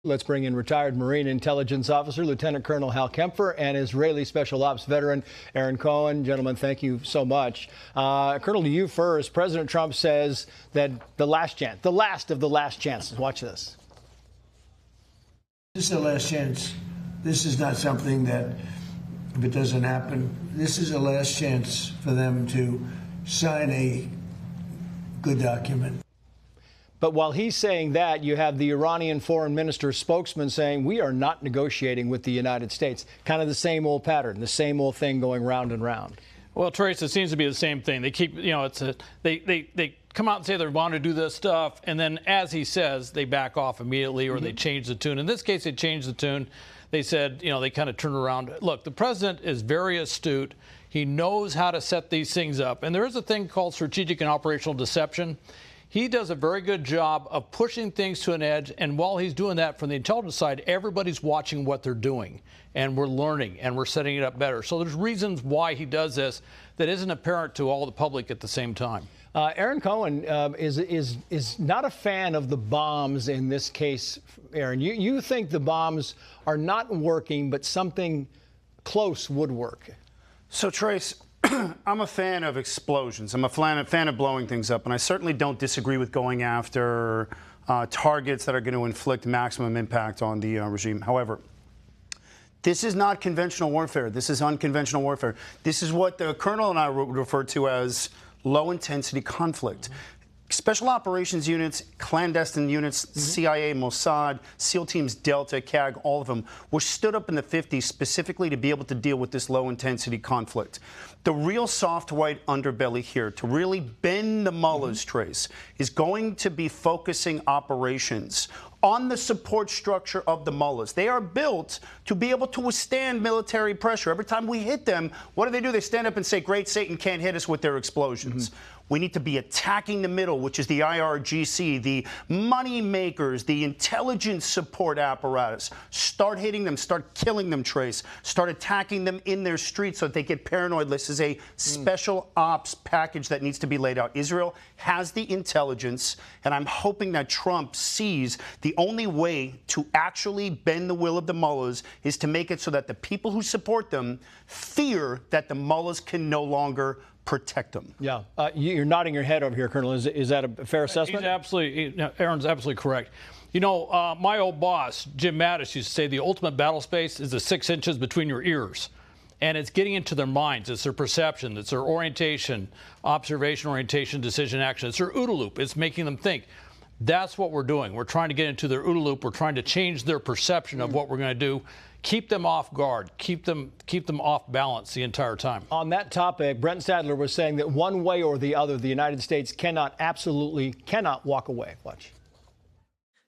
Let's bring in retired Marine Intelligence Officer Lieutenant Colonel Hal Kempfer and Israeli Special Ops veteran Aaron Cohen. Gentlemen, thank you so much. Colonel, to you first. President Trump says that the last of the last chances. Watch this. This is the last chance. This is not something that, if it doesn't happen, this is the last chance for them to sign a good document. But while he's saying that, you have the Iranian foreign minister's spokesman saying we are not negotiating with the United States. Kind of the same old pattern, the same old thing going round and round. Well, Trace, it seems to be the same thing. They keep, they come out and say they want to do this stuff, and then as he says, they back off immediately or they change the tune. In this case, they changed the tune. They said, they kind of turned around. Look, the president is very astute. He knows how to set these things up. And there is a thing called strategic and operational deception. He does a very good job of pushing things to an edge, and while he's doing that from the intelligence side, everybody's watching what they're doing, and we're learning, and we're setting it up better. So there's reasons why he does this that isn't apparent to all the public at the same time. Aaron Cohen is not a fan of the bombs in this case, Aaron. You think the bombs are not working, but something close would work. So, Trace, I'm a fan of explosions. I'm a fan of blowing things up, and I certainly don't disagree with going after targets that are going to inflict maximum impact on the regime. However, this is not conventional warfare. This is unconventional warfare. This is what the colonel and I refer to as low-intensity conflict. Special operations units, clandestine units, CIA, Mossad, SEAL Teams, Delta, CAG, all of them were stood up in the 50s specifically to be able to deal with this low-intensity conflict. The real soft white underbelly here, to really bend the mullahs, Trace, is going to be focusing operations on the support structure of the mullahs. They are built to be able to withstand military pressure. Every time we hit them, what do? They stand up and say, great, Satan can't hit us with their explosions. We need to be attacking the middle, which is the IRGC, the money makers, the intelligence support apparatus. Start hitting them, start killing them, Trace. Start attacking them in their streets so that they get paranoid. This is a special ops package that needs to be laid out. Israel has the intelligence, and I'm hoping that Trump sees the only way to actually bend the will of the mullahs is to make it so that the people who support them fear that the mullahs can no longer protect them. Yeah. You're nodding your head over here, Colonel. Is that a fair assessment? Aaron's absolutely correct. My old boss, Jim Mattis, used to say the ultimate battle space is the 6 inches between your ears. And it's getting into their minds. It's their perception. It's their orientation, observation, orientation, decision, action. It's their OODA loop. It's making them think. That's what we're doing. We're trying to get into their OODA loop. We're trying to change their perception of what we're going to do. Keep them off guard. Keep them off balance the entire time. On that topic, Brent Sadler was saying that one way or the other, the United States absolutely cannot walk away. Watch.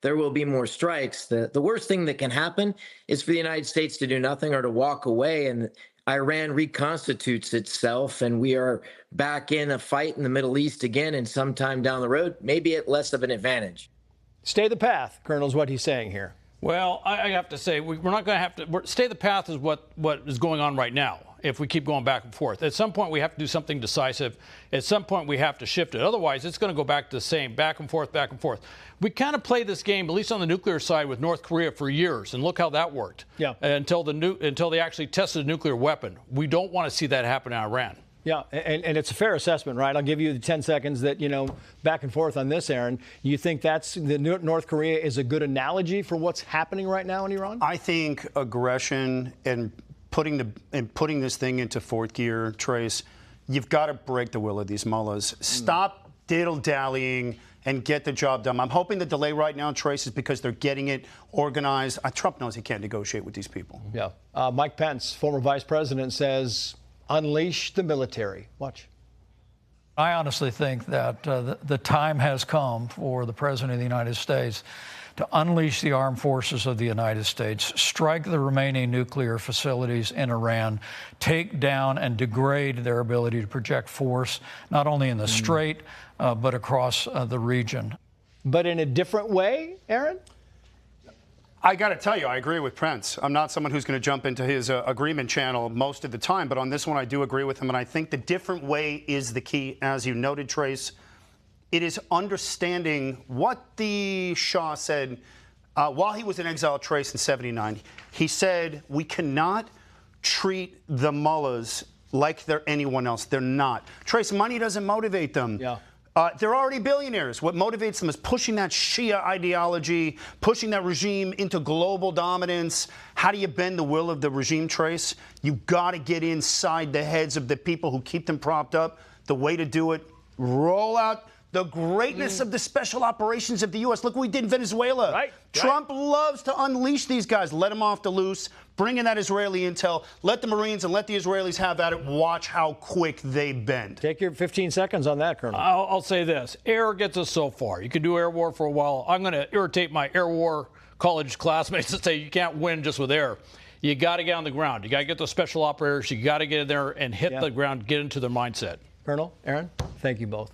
There will be more strikes. The worst thing that can happen is for the United States to do nothing or to walk away, and Iran reconstitutes itself, and we are back in a fight in the Middle East again, and sometime down the road, maybe at less of an advantage. Stay the path, Colonel, is what he's saying here. Well, I have to say, we're not going to have to stay the path is what is going on right now. If we keep going back and forth, at some point we have to do something decisive. At some point we have to shift it. Otherwise, it's going to go back to the same back and forth, back and forth. We kind of played this game, at least on the nuclear side, with North Korea for years, and look how that worked. Yeah. Until they actually tested a nuclear weapon. We don't want to see that happen in Iran. Yeah, and it's a fair assessment, right? I'll give you the 10 seconds that, back and forth on this, Aaron. You think North Korea is a good analogy for what's happening right now in Iran? I think aggression and putting this thing into fourth gear, Trace, you've got to break the will of these mullahs. Stop diddle-dallying and get the job done. I'm hoping the delay right now, Trace, is because they're getting it organized. Trump knows he can't negotiate with these people. Yeah. Mike Pence, former vice president, says unleash the military. Watch. I honestly think that the time has come for the President of the United States to unleash the armed forces of the United States, strike the remaining nuclear facilities in Iran, take down and degrade their ability to project force, not only in the Strait, but across the region. But in a different way, Aaron? I got to tell you, I agree with Pence. I'm not someone who's going to jump into his agreement channel most of the time, but on this one I do agree with him, and I think the different way is the key. As you noted, Trace, it is understanding what the Shah said while he was in exile, Trace, in '79, he said, we cannot treat the mullahs like they're anyone else. They're not. Trace, money doesn't motivate them. Yeah. They're already billionaires. What motivates them is pushing that Shia ideology, pushing that regime into global dominance. How do you bend the will of the regime, Trace? You got to get inside the heads of the people who keep them propped up. The way to do it, roll out the greatness of the special operations of the U.S. Look what we did in Venezuela. Right. Trump loves to unleash these guys. Let them off the loose. Bring in that Israeli intel. Let the Marines and let the Israelis have at it. Watch how quick they bend. Take your 15 seconds on that, Colonel. I'll say this. Air gets us so far. You can do air war for a while. I'm going to irritate my air war college classmates and say you can't win just with air. You got to get on the ground. You got to get those special operators. You got to get in there and hit the ground, get into their mindset. Colonel, Aaron, thank you both.